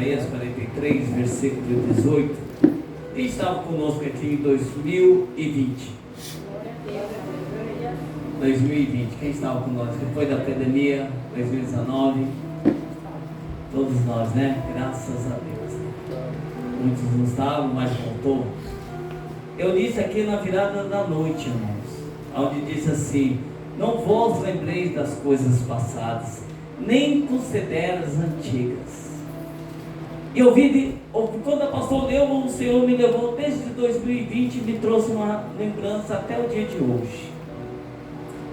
Isaías 43, versículo 18. Quem estava conosco aqui em 2020? 2020, quem estava conosco? Depois da pandemia, 2019, todos nós, né? Graças a Deus. Muitos não estavam, mas voltou. Eu disse aqui na virada da noite, irmãos, onde diz assim: não vos lembreis das coisas passadas, nem considere as antigas. E eu vi, quando a pastor leu, o Senhor me levou desde 2020 e me trouxe uma lembrança até o dia de hoje.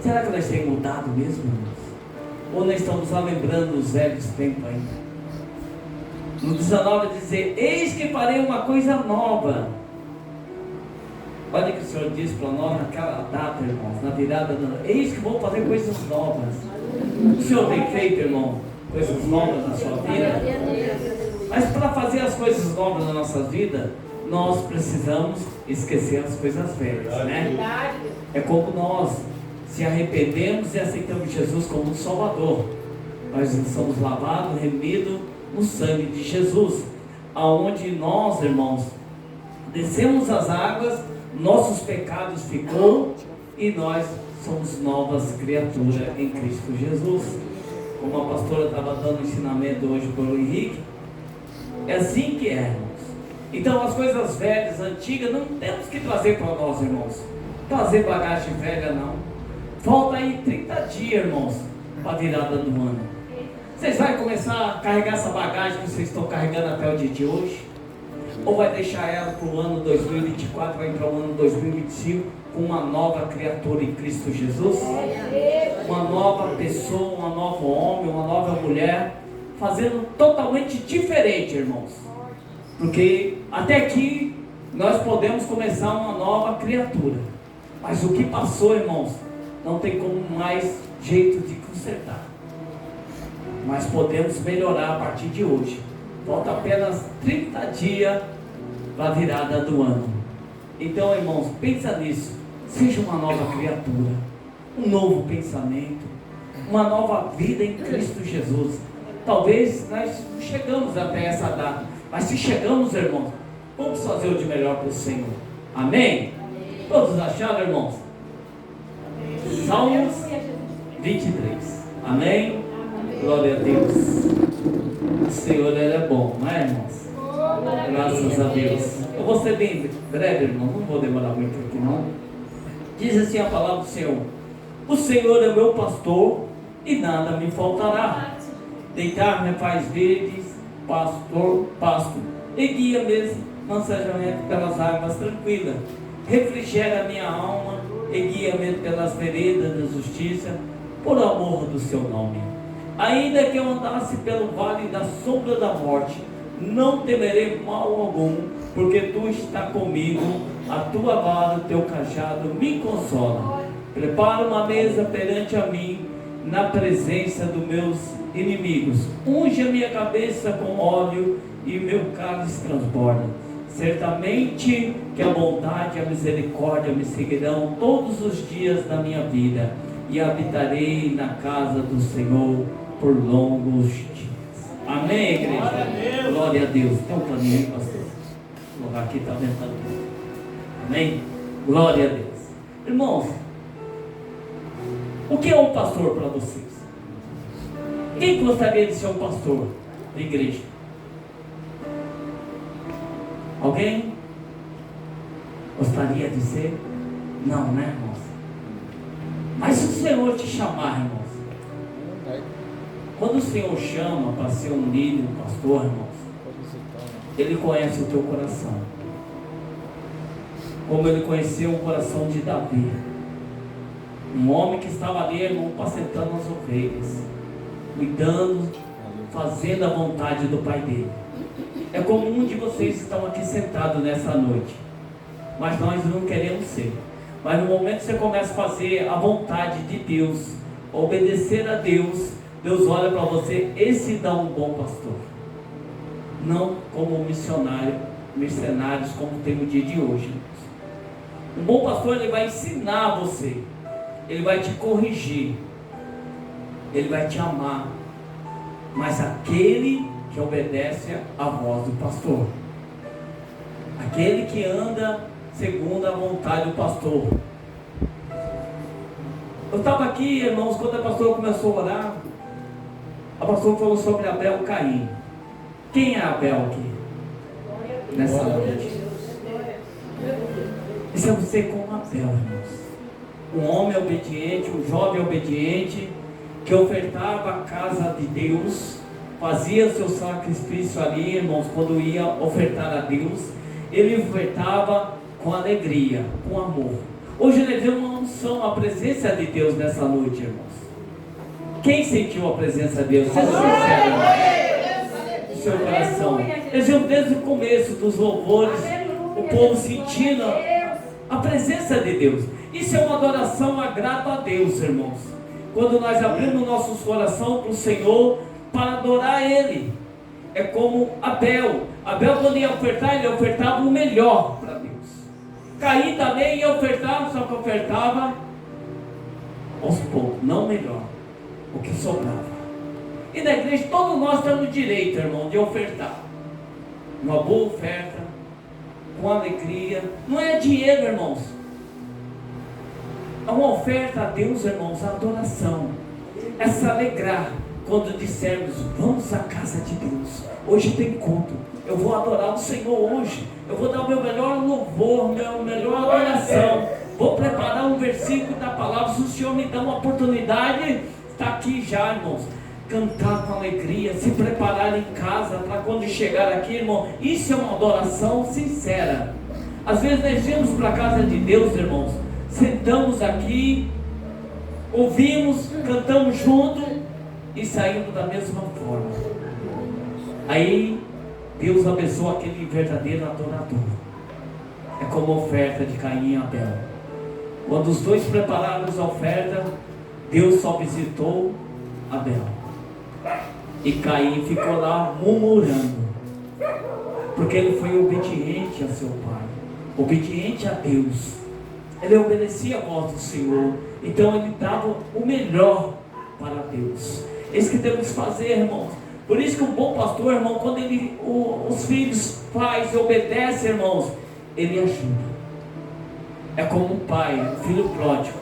Será que nós temos mudado mesmo, irmãos? Ou nós estamos só lembrando os velhos tempos ainda? No 19 dizer: eis que farei uma coisa nova. Olha o que o Senhor disse para nós naquela data, irmãos, na virada do ano: eis que vou fazer coisas novas. O Senhor tem feito, irmão, coisas novas na sua vida? Mas para fazer as coisas novas na nossa vida, nós precisamos esquecer as coisas velhas, né? É como nós se arrependemos e aceitamos Jesus como Salvador. Nós somos lavados, remidos no sangue de Jesus, aonde nós, irmãos, descemos as águas, nossos pecados ficou e nós somos novas criaturas em Cristo Jesus. Como a pastora estava dando ensinamento hoje para o Henrique, é assim que é, irmãos. Então as coisas velhas, antigas, não temos que trazer para nós, irmãos. Trazer bagagem velha não. Falta aí 30 dias, irmãos, para a virada do ano. Vocês vão começar a carregar essa bagagem que vocês estão carregando até o dia de hoje? Ou vai deixar ela para o ano 2024, vai entrar o ano 2025 com uma nova criatura em Cristo Jesus? Uma nova pessoa, uma nova homem, uma nova mulher, fazendo totalmente diferente, irmãos. Porque até aqui nós podemos começar uma nova criatura, mas o que passou, irmãos, não tem como mais jeito de consertar. Mas podemos melhorar a partir de hoje. Falta apenas 30 dias para a virada do ano. Então, irmãos, pensa nisso. Seja uma nova criatura, um novo pensamento, uma nova vida em Cristo Jesus. Talvez nós não chegamos até essa data, mas se chegamos, irmãos, vamos fazer o de melhor para o Senhor. Amém? Todos acharam, irmãos? Salmos 23. Amém? Glória a Deus. O Senhor, Ele é bom, não é, irmãos? Graças a Deus. Eu vou ser bem breve, irmão, não vou demorar muito aqui não. Diz assim a palavra do Senhor: o Senhor é meu pastor e nada me faltará. Deitar-me faz verdes, pasto, e guia-me mansejamente pelas águas tranquilas. Refrigera a minha alma e guia-me pelas veredas da justiça, por amor do seu nome. Ainda que eu andasse pelo vale da sombra da morte, não temerei mal algum, porque tu estás comigo, a tua vara, o teu cajado me consola. Prepara uma mesa perante a mim, na presença dos meus inimigos. Unge a minha cabeça com óleo e meu cálice transborda. Certamente que a bondade e a misericórdia me seguirão todos os dias da minha vida, e habitarei na casa do Senhor por longos dias. Amém, igreja? Glória a Deus. Tem um caminho aí, pastor? O lugar aqui está ventando. Amém? Glória a Deus. Irmãos, o que é um pastor para vocês? Quem gostaria de ser um pastor da igreja? Alguém gostaria de ser? Não, né, irmãos? Mas se o Senhor te chamar, irmãos, quando o Senhor chama para ser um líder, um pastor, irmãos, Ele conhece o teu coração, como Ele conheceu o coração de Davi, um homem que estava ali, irmão, apacentando as ovelhas, cuidando, fazendo a vontade do pai dele. É como um de vocês estão aqui sentados nessa noite, mas nós não queremos ser. Mas no momento que você começa a fazer a vontade de Deus, obedecer a Deus, Deus olha para você, esse dá um bom pastor. Não como mercenários como tem no dia de hoje. Um bom pastor, ele vai ensinar você, ele vai te corrigir, ele vai te amar. Mas aquele que obedece à voz do pastor. Aquele que anda segundo a vontade do pastor. Eu estava aqui, irmãos, quando a pastora começou a orar, a pastora falou sobre Abel e Caim. Quem é Abel aqui? Nessa noite. Isso é você como Abel, irmãos. Um homem obediente, um jovem obediente, que ofertava a casa de Deus, fazia seu sacrifício ali, irmãos, quando ia ofertar a Deus, ele ofertava com alegria, com amor. Hoje ele vê uma unção, a presença de Deus nessa noite, irmãos. Quem sentiu a presença de Deus? Seja sincero no seu coração. Eles viram desde o começo dos louvores, o povo sentindo a presença de Deus. Isso é uma adoração agrada a Deus, irmãos. Quando nós abrimos nossos corações para o Senhor, para adorar Ele. É como Abel. Abel, quando ia ofertar, ele ofertava o melhor para Deus. Caim também ia ofertar, só que ofertava aos poucos, não melhor, o que sobrava. E na igreja, todos nós temos direito, irmão, de ofertar. Uma boa oferta, com alegria. Não é dinheiro, irmãos. É uma oferta a Deus, irmãos, a adoração. É se alegrar quando dissermos, vamos à casa de Deus. Hoje tem culto. Eu vou adorar o Senhor hoje. Eu vou dar o meu melhor louvor, minha melhor adoração. Vou preparar um versículo da palavra. Se o Senhor me dá uma oportunidade, está aqui já, irmãos. Cantar com alegria, se preparar em casa para quando chegar aqui, irmão. Isso é uma adoração sincera. Às vezes nós vamos para a casa de Deus, irmãos. Sentamos aqui, ouvimos, cantamos junto e saímos da mesma forma. Aí Deus abençoa aquele verdadeiro adorador. É como a oferta de Caim e Abel. Quando os dois prepararam a oferta, Deus só visitou Abel. E Caim ficou lá murmurando, porque ele foi obediente a seu pai, obediente a Deus. Ele obedecia a voz do Senhor. Então ele dava o melhor para Deus. É isso que temos que fazer, irmãos. Por isso que o bom pastor, irmão, quando os filhos faz e obedecem, irmãos, ele ajuda. É como um pai, um filho pródigo.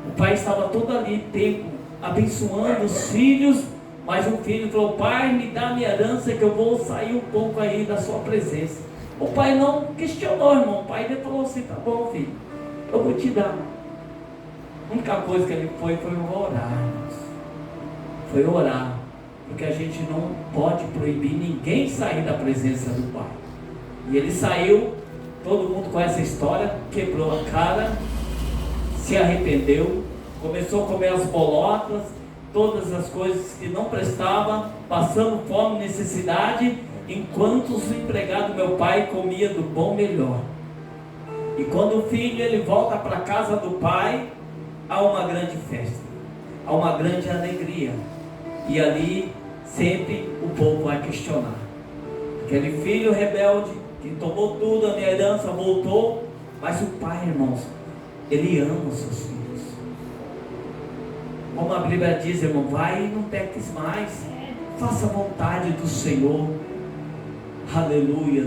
O pai estava todo ali, tempo, abençoando os filhos, mas um filho falou, pai, me dá a minha herança que eu vou sair um pouco aí da sua presença. O pai não questionou, irmão. O pai ele falou assim, tá bom, filho, eu vou te dar. A única coisa que ele foi orar, irmãos. Foi orar. Porque a gente não pode proibir ninguém sair da presença do pai. E ele saiu, todo mundo conhece a história, quebrou a cara, se arrependeu, começou a comer as bolotas, todas as coisas que não prestavam, passando fome, necessidade, enquanto os empregados do meu pai comiam do bom melhor. E quando o filho ele volta para a casa do pai, há uma grande festa, há uma grande alegria. E ali sempre o povo vai questionar. Aquele filho rebelde que tomou tudo, a minha herança, voltou. Mas o pai, irmãos, ele ama os seus filhos. Como a Bíblia diz, irmão, vai e não peques mais. Faça a vontade do Senhor. Aleluia.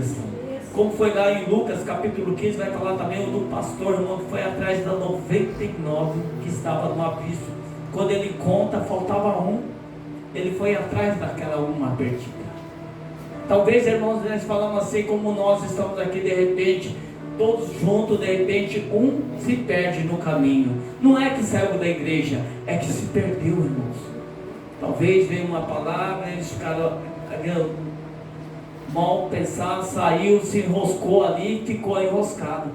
Como foi lá em Lucas capítulo 15, vai falar também do pastor, irmão, que foi atrás da 99 que estava no abismo. Quando ele conta, faltava um. Ele foi atrás daquela uma perdida. Talvez, irmãos, nós falamos assim, como nós estamos aqui de repente, todos juntos, de repente, um se perde no caminho. Não é que saiu da igreja, é que se perdeu, irmãos. Talvez veio uma palavra, eles ficaram mal pensados, saiu, se enroscou ali e ficou enroscado.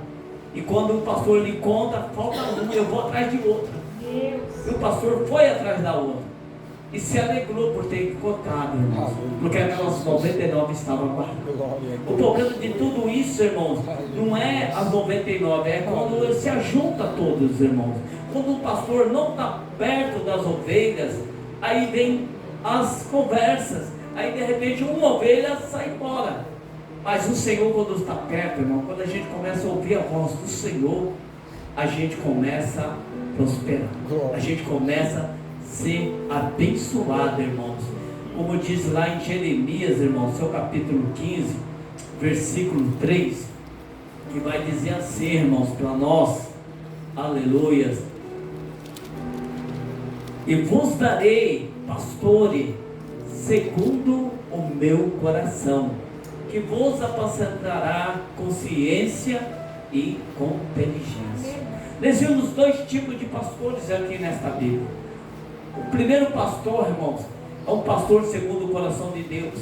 E quando o pastor lhe conta, falta um, eu vou atrás de outra. E o pastor foi atrás da outra. E se alegrou por ter encontrado, irmãos, porque aquelas 99 estavam guardadas. O problema de tudo isso, irmãos, não é as 99, é quando se ajunta todos, irmãos. Quando o pastor não está perto das ovelhas, aí vem as conversas, aí de repente uma ovelha sai embora. Mas o Senhor, quando está perto, irmão, quando a gente começa a ouvir a voz do Senhor, a gente começa a prosperar, a gente começa a ser abençoado, irmãos. como diz lá em Jeremias, irmão, seu capítulo 15, versículo 3, que vai dizer assim, irmãos, para nós, aleluias: e vos darei pastores segundo o meu coração, que vos apacentará com ciência e com inteligência. Nós vimos dois tipos de pastores aqui nesta Bíblia. O primeiro pastor, irmãos, é um pastor segundo o coração de Deus,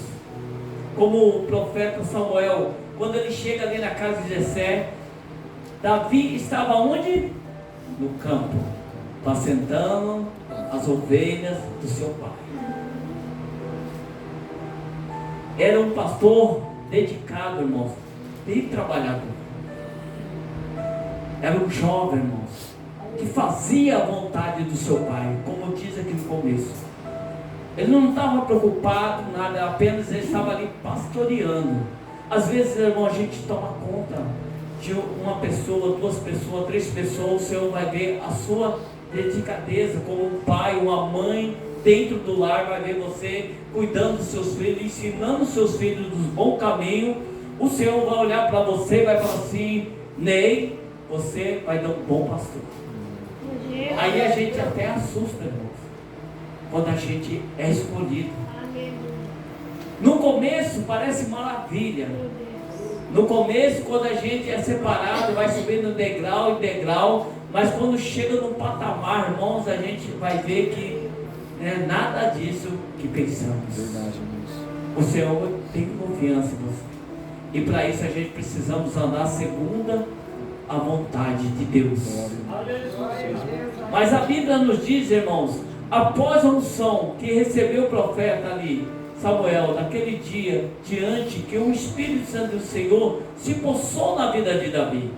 como o profeta Samuel, quando ele chega ali na casa de Jessé. Davi estava onde? No campo, apacentando as ovelhas do seu pai. Era um pastor dedicado, irmãos, e trabalhador. Era um jovem, irmãos, que fazia a vontade do seu pai, como diz aqui no começo. Ele não estava preocupado, nada, apenas ele estava ali pastoreando. Às vezes, irmão, a gente toma conta de uma pessoa, duas pessoas, três pessoas. O Senhor vai ver a sua delicadeza como um pai, uma mãe dentro do lar, vai ver você cuidando dos seus filhos, ensinando os seus filhos do bom caminho. O Senhor vai olhar para você e vai falar assim: Ney, você vai dar um bom pastor. Aí a gente até assusta, irmãos, quando a gente é escolhido. No começo parece maravilha. No começo, quando a gente é separado, vai subindo degrau em degrau, mas quando chega no patamar, irmãos, a gente vai ver que não é nada disso que pensamos. Verdade, irmãos. O Senhor tem confiança em você. E para isso a gente precisamos andar segundo a vontade de Deus. Mas a Bíblia nos diz, irmãos, após a unção que recebeu o profeta ali, Samuel, naquele dia, diante que o Espírito Santo do Senhor se possou na vida de Davi.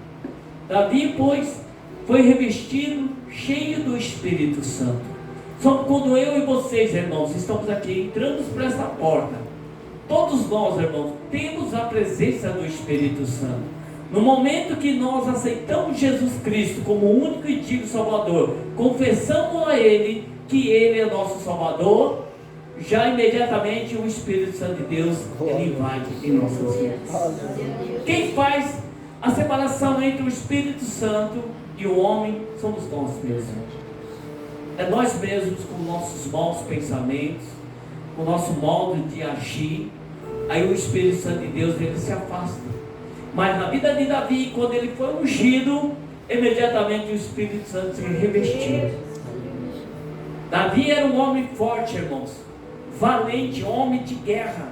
Davi, pois, foi revestido, cheio do Espírito Santo. Só quando eu e vocês, irmãos, estamos aqui, entramos por essa porta, todos nós, irmãos, temos a presença do Espírito Santo. No momento que nós aceitamos Jesus Cristo como o único e digno Salvador, confessamos a Ele que Ele é nosso Salvador, já imediatamente o Espírito Santo de Deus, ele invade em nossas vidas. Quem faz a separação entre o Espírito Santo e o homem somos nós mesmos. É nós mesmos, com nossos maus pensamentos, com o nosso modo de agir. Aí o Espírito Santo de Deus, ele se afasta. Mas na vida de Davi, quando ele foi ungido, imediatamente o Espírito Santo se revestiu. Davi era um homem forte, irmãos, valente, homem de guerra.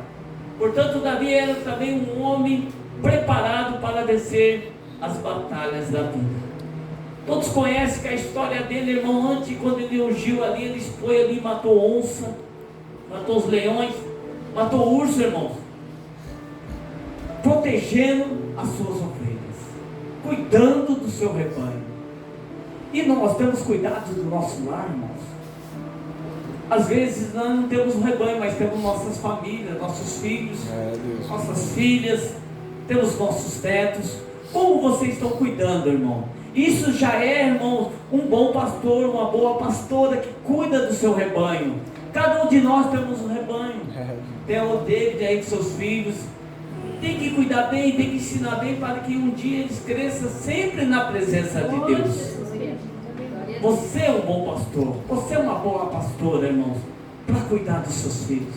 Portanto, Davi era também um homem preparado para vencer as batalhas da vida. Todos conhecem que a história dele, irmão, antes, quando ele ungiu ali, ele foi ali, matou onça, matou os leões, matou urso, irmãos, protegendo as suas ovelhas, cuidando do seu rebanho. E nós temos cuidado do nosso lar, irmãos. Às vezes nós não temos um rebanho, mas temos nossas famílias, nossos filhos, nossas filhas, temos nossos netos. Como vocês estão cuidando, irmão? Isso já é, irmão, um bom pastor, uma boa pastora que cuida do seu rebanho. Cada um de nós temos um rebanho. Tem o David aí com seus filhos. Tem que cuidar bem, tem que ensinar bem para que um dia eles cresçam sempre na presença de Deus. Você é um bom pastor, você é uma boa pastora, irmãos, para cuidar dos seus filhos.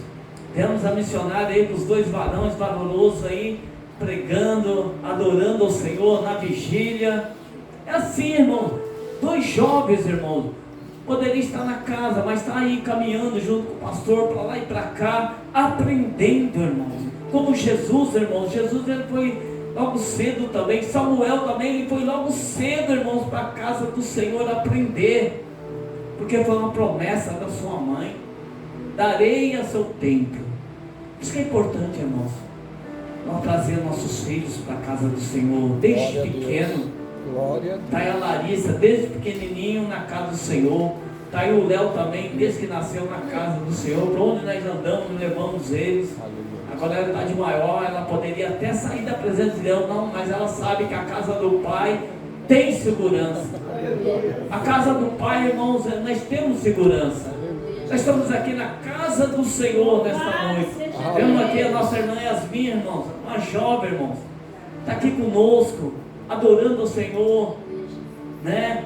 Temos a missionária aí com os dois varões valorosos aí, pregando, adorando ao Senhor na vigília. É assim, irmão, dois jovens, irmãos, poderiam estar na casa, mas está aí caminhando junto com o pastor, para lá e para cá, aprendendo, irmãos. Como Jesus, irmãos, Jesus ele foi logo cedo também, Samuel também, ele foi logo cedo, irmãos, para a casa do Senhor aprender, porque foi uma promessa da sua mãe: darei a seu templo. Isso que é importante, irmãos, nós trazer nossos filhos para a casa do Senhor, desde pequeno. Está aí a Larissa, desde pequenininho na casa do Senhor. Está aí o Léo também, desde que nasceu na casa do Senhor. Para onde nós andamos, levamos eles. Agora ela está de maior, ela poderia até sair da presença de Deus, não, mas ela sabe que a casa do Pai tem segurança. A casa do Pai, irmãos, nós temos segurança. Nós estamos aqui na casa do Senhor nesta noite. Vemos aqui a nossa irmã Yasmin, irmãos, uma jovem, irmãos, está aqui conosco, adorando o Senhor, né?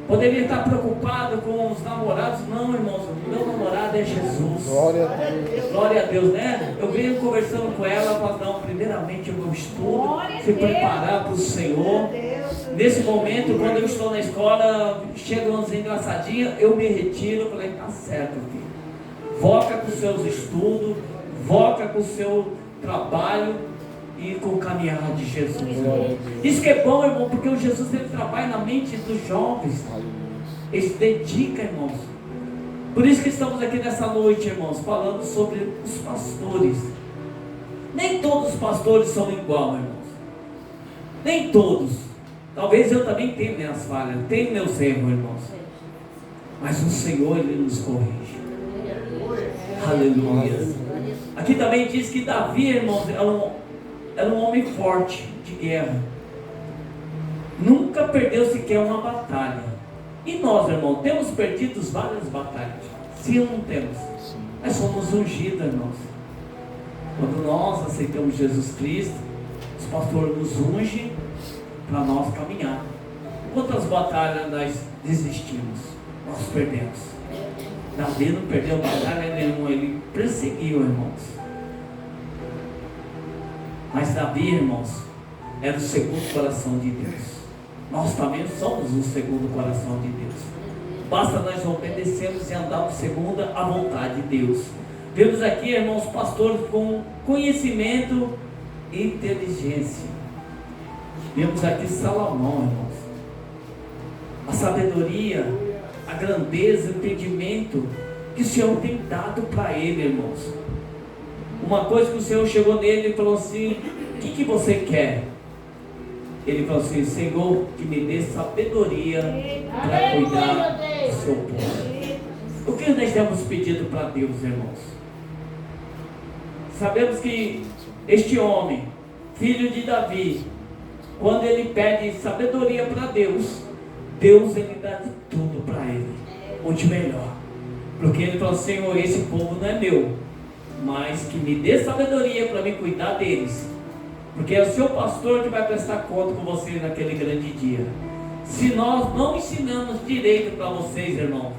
Poderia estar preocupado com os namorados. Não, irmãos, meu namorado é Jesus. Glória a Deus, né? Eu venho conversando com ela para não, primeiramente o meu estudo, se preparar para o Senhor. Nesse momento, quando eu estou na escola, chegam umas engraçadinhas, eu me retiro. Eu falei, tá certo, filho. Foca com os seus estudos, foca com o seu trabalho e com o caminhar de Jesus. Isso que é bom, irmão, porque o Jesus ele trabalha na mente dos jovens. Ele se dedica, irmãos. Por isso que estamos aqui nessa noite, irmãos, falando sobre os pastores. Nem todos os pastores são igual, irmãos. Nem todos. Talvez eu também tenha minhas falhas, tenho meus erros, irmãos. Mas o Senhor, Ele nos corrige. Aleluia. Aqui também diz que Davi, irmãos, era um homem forte de guerra. Nunca perdeu sequer uma batalha. E nós, irmãos, temos perdido várias batalhas. Sim ou não temos? Nós somos ungidos, irmãos. Quando nós aceitamos Jesus Cristo, os pastores nos ungem para nós caminhar. Quantas batalhas nós desistimos? Nós perdemos. Davi não perdeu batalha nenhuma, ele perseguiu, irmãos. Mas Davi, irmãos, era o segundo coração de Deus. Nós também somos o segundo coração de Deus. Basta nós obedecermos e andarmos segundo a vontade de Deus. Vemos aqui, irmãos, pastores com conhecimento e inteligência. Vemos aqui Salomão, irmãos. A sabedoria, a grandeza, o entendimento que o Senhor tem dado para ele, irmãos. Uma coisa que o Senhor chegou nele e falou assim: o que você quer? Ele falou assim: Senhor, que me dê sabedoria para cuidar do seu povo. O que nós temos pedido para Deus, irmãos? Sabemos que este homem, filho de Davi, quando ele pede sabedoria para Deus, Deus ele dá de tudo para ele, o de melhor. Porque ele falou: Senhor, esse povo não é meu, mas que me dê sabedoria para me cuidar deles, porque é o seu pastor que vai prestar conta com você naquele grande dia. Se nós não ensinamos direito para vocês, irmão,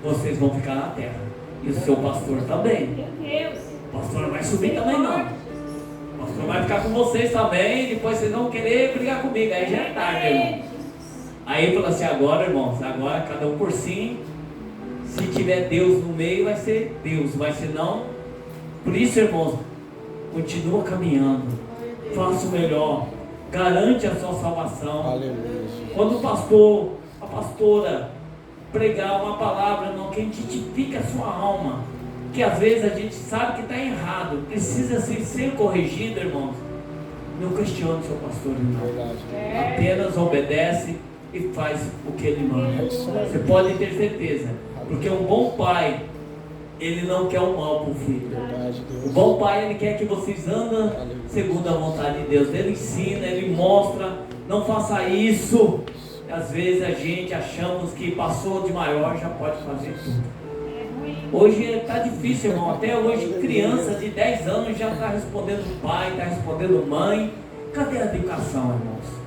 vocês vão ficar na terra, e o seu pastor também. O pastor não vai subir também não. O pastor vai ficar com vocês também, depois vocês vão querer brigar comigo, aí já é tarde, irmão. Aí ele falou assim: agora, irmãos, agora cada um por si. Se tiver Deus no meio, vai ser Deus, mas se não, por isso, irmãos, continua caminhando, faça o melhor, garante a sua salvação. Aleluia. Quando o pastor, a pastora pregar uma palavra, irmão, que identifica a sua alma, que às vezes a gente sabe que está errado, precisa ser corrigido, irmãos, não questione o seu pastor, irmão. Apenas obedece e faz o que ele manda. Você pode ter certeza, porque um bom pai, ele não quer o mal para o filho. O bom pai, ele quer que vocês andem segundo a vontade de Deus. Ele ensina, ele mostra, não faça isso. Às vezes a gente achamos que passou de maior, já pode fazer tudo. Hoje está difícil, irmão. Até hoje criança de 10 anos já está respondendo pai, está respondendo mãe. Cadê a educação, irmãos?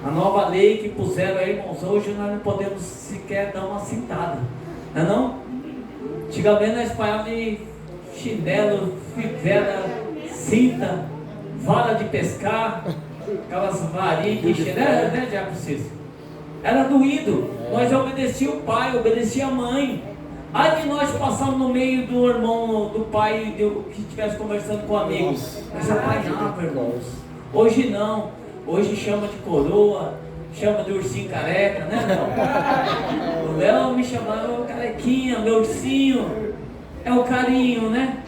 A nova lei que puseram aí, irmãos, hoje nós não podemos sequer dar uma cintada, não é não? Antigamente nós falávamos de chinelo, fivela, cinta, vara de pescar, aquelas varinhas de chinelo, né, Diabo Cícero? Era doído. Nós obedecíamos o pai, obedecíamos a mãe. Aí nós passamos no meio do irmão, do pai, que estivesse conversando com amigos. Nós apanhávamos, irmãos. Hoje não. Hoje chama de coroa, chama de ursinho careca, né, não? O Léo me chamava carequinha, meu ursinho. É o carinho, né?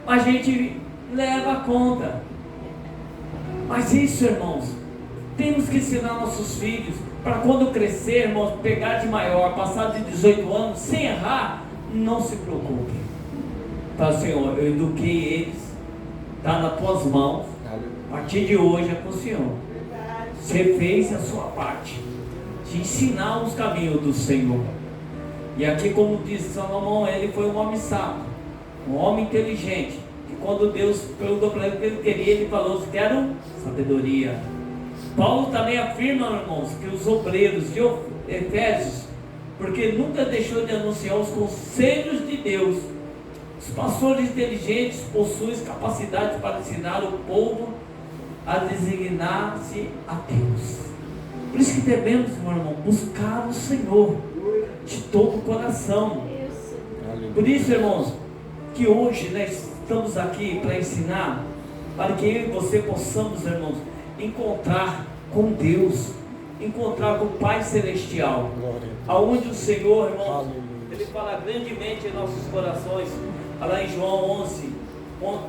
A gente leva a conta. Mas isso, irmãos, temos que ensinar nossos filhos para quando crescer, irmãos, pegar de maior, passar de 18 anos, sem errar, não se preocupe. Fala, Senhor, eu eduquei eles, está nas tuas mãos. A partir de hoje é com o Senhor. Você fez a sua parte de ensinar os caminhos do Senhor. E aqui, como diz Salomão, ele foi um homem sábio, um homem inteligente. E quando Deus perguntou para ele o que ele queria, ele falou: quero sabedoria. Paulo também afirma, irmãos, que os obreiros de Efésios, porque nunca deixou de anunciar os conselhos de Deus, os pastores inteligentes possuem capacidade para ensinar o povo a designar-se a Deus. Por isso que devemos, meu irmão, buscar o Senhor de todo o coração. Por isso, irmãos, que hoje nós estamos aqui para ensinar, para que eu e você possamos, irmãos, encontrar com Deus, encontrar com o Pai Celestial, aonde o Senhor, irmãos, Ele fala grandemente em nossos corações. Lá em João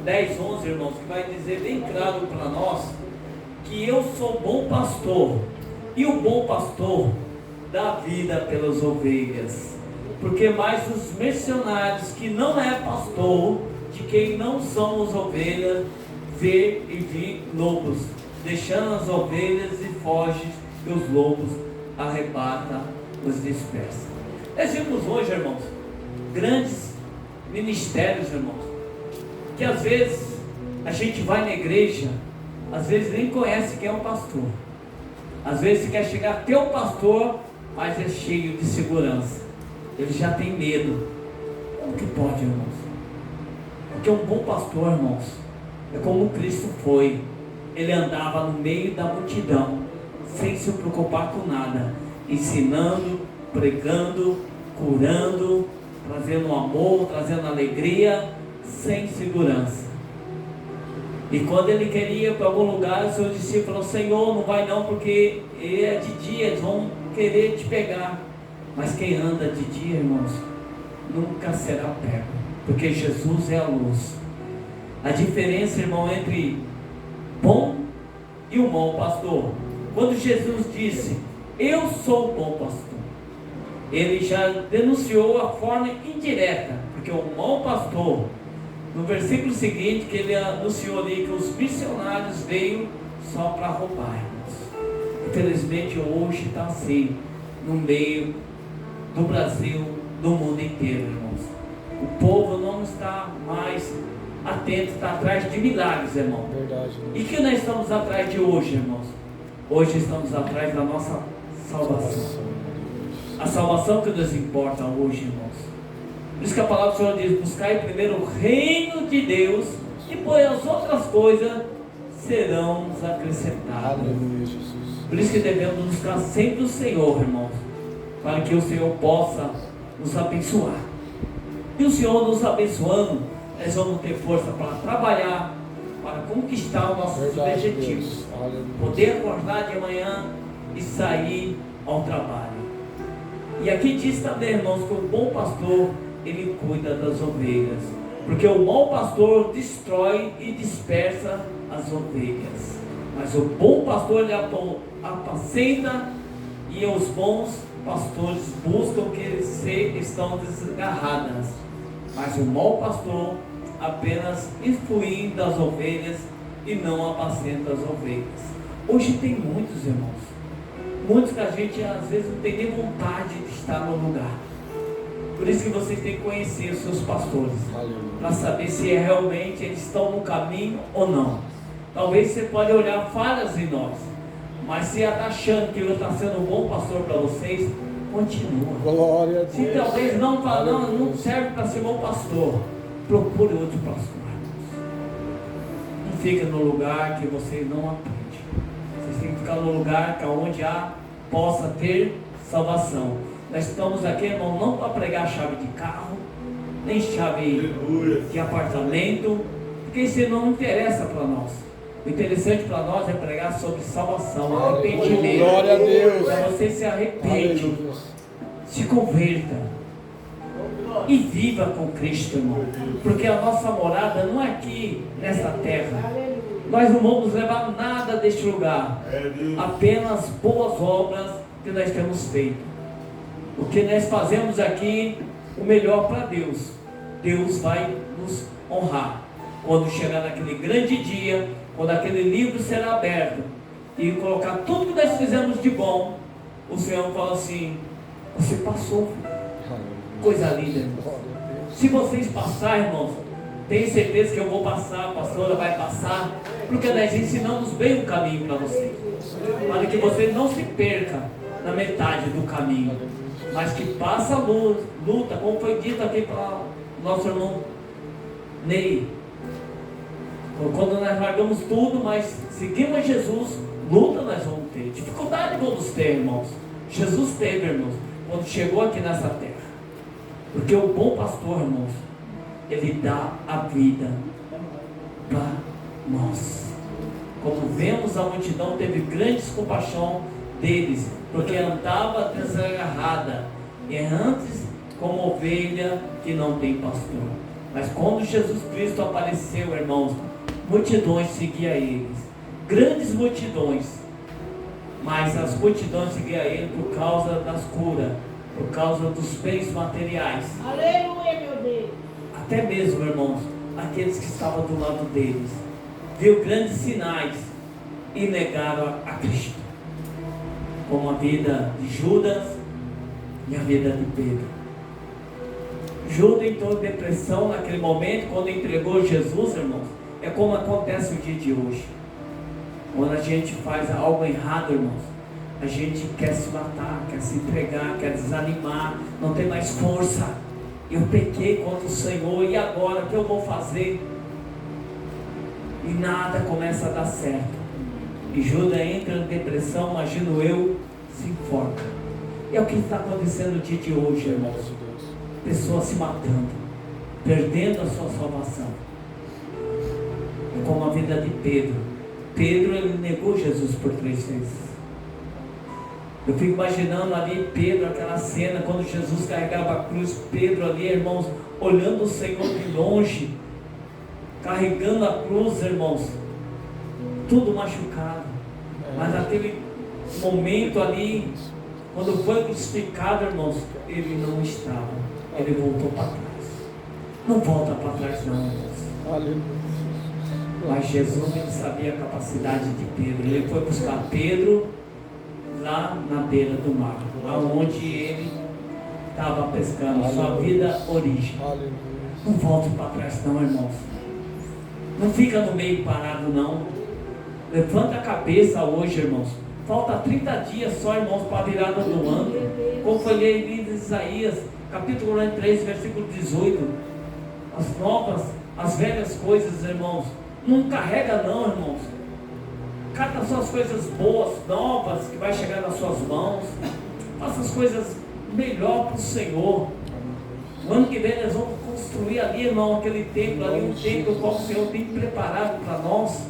10, 11, irmãos, que vai dizer bem claro para nós, que eu sou bom pastor, e o bom pastor dá vida pelas ovelhas. Porque mais os mercenários, que não é pastor, de quem não são as ovelhas, vê e vi lobos, deixando as ovelhas e foge, e os lobos arrebata, os dispersa. Nós vimos hoje, irmãos, grandes ministérios, irmãos, que às vezes a gente vai na igreja, às vezes nem conhece quem é o pastor, às vezes quer chegar até o pastor, mas é cheio de segurança, ele já tem medo. Como que pode, irmãos? Porque um bom pastor, irmãos, é como Cristo foi. Ele andava no meio da multidão, sem se preocupar com nada, ensinando, pregando, curando, trazendo amor, trazendo alegria, sem segurança. E quando ele queria ir para algum lugar, os seus discípulos falaram: Senhor, não vai não, porque é de dia, eles vão querer te pegar. Mas quem anda de dia, irmãos, nunca será pego, porque Jesus é a luz. A diferença, irmão, entre bom e o mau pastor, quando Jesus disse: eu sou o bom pastor, ele já denunciou a forma indireta, porque o mau pastor, no versículo seguinte, que ele anunciou ali que os missionários veio só para roubar, irmãos. Infelizmente hoje está assim, no meio do Brasil, do mundo inteiro, irmãos. O povo não está mais atento, está atrás de milagres, irmão. Verdade, irmão. E que nós estamos atrás de hoje, irmãos? Hoje estamos atrás da nossa salvação. A salvação que nos importa hoje, irmãos. Por isso que a palavra do Senhor diz: buscai primeiro o reino de Deus, e depois as outras coisas serão nos acrescentadas. Aleluia, Jesus. Por isso que devemos buscar sempre o Senhor, irmãos, para que o Senhor possa nos abençoar. E o Senhor nos abençoando, nós vamos ter força para trabalhar, para conquistar os nossos objetivos. Poder acordar de manhã e sair ao trabalho. E aqui diz também, irmãos, que o bom pastor, ele cuida das ovelhas, porque o mau pastor destrói e dispersa as ovelhas, mas o bom pastor, ele apacenta, e os bons pastores buscam que estão desgarradas, mas o mau pastor apenas influi das ovelhas e não apacenta as ovelhas. Hoje tem muitos, irmãos, muitos que a gente às vezes não tem nem vontade de estar no lugar. Por isso que vocês têm que conhecer os seus pastores, para saber se realmente eles estão no caminho ou não. Talvez você pode olhar falhas em nós, mas se está achando que ele está sendo um bom pastor para vocês, continua. Glória a Deus. Se talvez não serve para ser bom pastor, procure outro pastor. Não fica no lugar que você não aprende. Vocês têm que ficar no lugar que onde possa ter salvação. Nós estamos aqui, irmão, não para pregar chave de carro, nem chave de apartamento, porque isso não interessa para nós. O interessante para nós é pregar sobre salvação, arrependimento. Glória a Deus. Para você se arrepende, se converta e viva com Cristo, irmão. Porque a nossa morada não é aqui nessa terra. Nós não vamos levar nada deste lugar, apenas boas obras que nós temos feito. O que nós fazemos aqui, o melhor para Deus. Deus vai nos honrar quando chegar naquele grande dia, quando aquele livro será aberto e colocar tudo que nós fizemos de bom. O Senhor fala assim: você passou, filho. coisa linda, irmãos. Se vocês passarem, irmãos, tenho certeza que eu vou passar, a pastora vai passar, porque nós ensinamos bem o caminho para vocês, para que você não se perca na metade do caminho, mas que passa a luta, como foi dito aqui para o nosso irmão Ney. Quando nós largamos tudo, mas seguimos Jesus, luta nós vamos ter, dificuldade vamos ter, irmãos. Jesus teve, irmãos, quando chegou aqui nessa terra, porque o bom pastor, irmãos, ele dá a vida para nós. Como vemos, a multidão teve grandes compaixão deles, porque andava desagarrada, errantes como ovelha que não tem pastor. Mas quando Jesus Cristo apareceu, irmãos, multidões seguiam eles, grandes multidões, mas as multidões seguiam ele por causa das curas, por causa dos bens materiais. Aleluia, meu Deus. Até mesmo, irmãos, aqueles que estavam do lado deles, viu grandes sinais e negaram a Cristo, como a vida de Judas e a vida de Pedro. Judas entrou em depressão naquele momento, quando entregou Jesus, irmãos. É como acontece o dia de hoje. Quando a gente faz algo errado, irmãos, a gente quer se matar, quer se entregar, quer desanimar, não tem mais força. Eu pequei contra o Senhor, e agora o que eu vou fazer? E nada começa a dar certo. E Judas entra em depressão, imagino eu, se enforca. É o que está acontecendo no dia de hoje, irmãos. Pessoas se matando, perdendo a sua salvação. É como a vida de Pedro. Pedro, ele negou Jesus por 3 vezes. Eu fico imaginando ali Pedro, aquela cena, quando Jesus carregava a cruz, Pedro ali, irmãos, olhando o Senhor de longe, carregando a cruz, irmãos, tudo machucado. Mas naquele momento ali, quando foi crucificado, irmãos, ele não estava, ele voltou para trás. Não volta para trás não, irmãos. Aleluia. Mas Jesus, ele sabia a capacidade de Pedro. Ele foi buscar Pedro lá na beira do mar, aonde ele estava pescando, sua vida origem. Não volte para trás não, irmãos. Não fica no meio parado não. Levanta a cabeça hoje, irmãos. Falta 30 dias só, irmãos, para a virada do ano. Como foi lido em Isaías, capítulo 3, versículo 18. As novas, as velhas coisas, irmãos. Não carrega não, irmãos. Cata suas coisas boas, novas, que vai chegar nas suas mãos. Faça as coisas melhor para o Senhor. O ano que vem nós vamos construir ali, irmão, aquele templo ali, um templo qual o Senhor tem preparado para nós.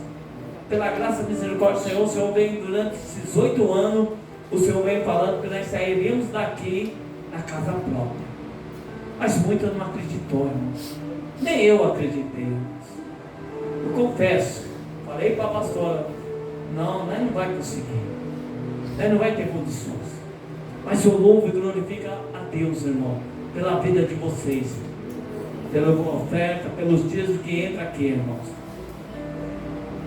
Pela graça e misericórdia do Senhor, o Senhor vem durante esses 8 anos, o Senhor vem falando que nós sairíamos daqui na casa própria. Mas muitos não acreditou, irmãos. Nem eu acreditei, irmãos. Eu confesso, falei para a pastora, não, nós não vai conseguir, nós não vai ter condições. Mas eu louvo e glorifico a Deus, irmão, pela vida de vocês, pela oferta, pelos dias que entra aqui, irmãos,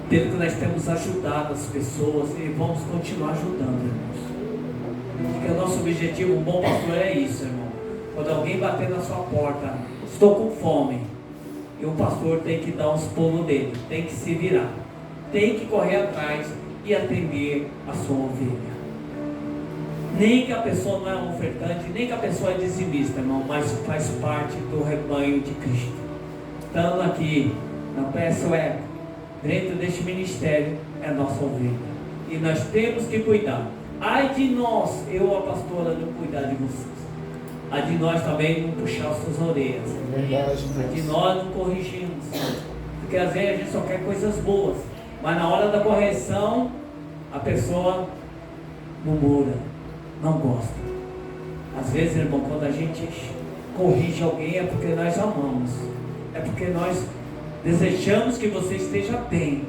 pelo que nós temos ajudado as pessoas e vamos continuar ajudando, irmãos. Porque o nosso objetivo, um bom pastor, é isso, irmão. Quando alguém bater na sua porta, estou com fome, e o pastor tem que dar uns pulos dele, tem que se virar, tem que correr atrás e atender a sua ovelha. Nem que a pessoa não é um ofertante, nem que a pessoa é dizimista, irmão, mas faz parte do rebanho de Cristo. Estando aqui na Peça Eco, dentro deste ministério, é a nossa ovelha. E nós temos que cuidar. Ai de nós, eu, a pastora, não cuidar de vocês. Ai de nós também não puxar as suas orelhas. Ai de nós não corrigirmos. Porque às vezes a gente só quer coisas boas. Mas na hora da correção, a pessoa murmura, não gosta. Às vezes, irmão, quando a gente corrige alguém, é porque nós amamos. É porque nós desejamos que você esteja bem.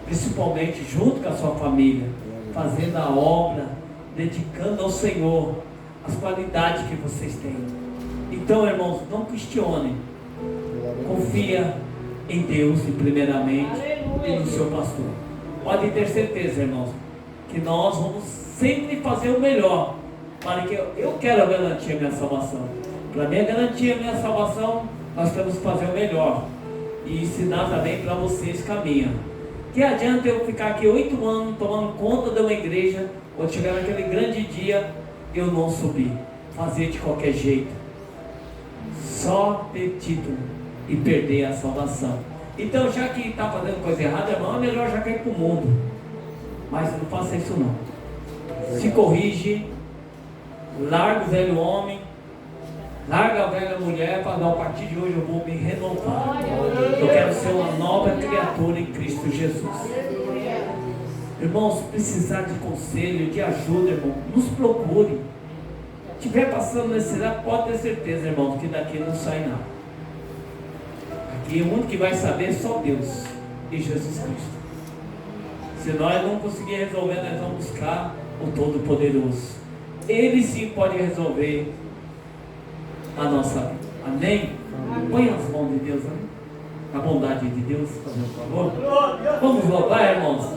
Principalmente junto com a sua família. Fazendo a obra, dedicando ao Senhor as qualidades que vocês têm. Então, irmãos, não questionem. Confia em Deus e primeiramente e no seu pastor. Pode ter certeza, irmãos, que nós vamos sempre fazer o melhor para que eu quero garantir a minha salvação. Para mim é garantia a minha salvação, nós temos que fazer o melhor e ensinar também para vocês caminho. Que adianta eu ficar aqui 8 anos tomando conta de uma igreja, quando chegar naquele grande dia eu não subir, fazer de qualquer jeito, só ter título e perder a salvação. Então, já que está fazendo coisa errada, irmão, é melhor já cair para o mundo. Mas não faça isso não. Se corrige, larga o velho homem, larga a velha mulher, para dar a partir de hoje eu vou me renovar. Eu quero ser uma nova criatura em Cristo Jesus. Irmãos, se precisar de conselho, de ajuda, irmão, nos procure. Se estiver passando necessidade, pode ter certeza, irmão, que daqui não sai nada. Aqui o único que vai saber é só Deus e Jesus Cristo. Se nós não conseguirmos resolver, nós vamos buscar o Todo-Poderoso. Ele sim pode resolver a nossa vida. Amém? Põe as mãos de Deus, amém? A bondade de Deus, fazendo favor. Vamos louvar, irmãos.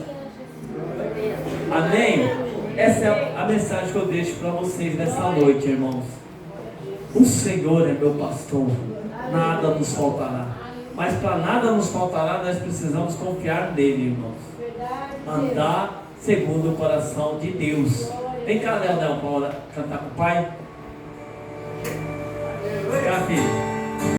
Amém? Essa é a mensagem que eu deixo para vocês nessa noite, irmãos. O Senhor é meu pastor, nada nos faltará. Mas para nada nos faltará, nós precisamos confiar nele, irmãos. Andar segundo o coração de Deus. Vem cá, Leonel, para cantar com o pai. Vem cá, filho.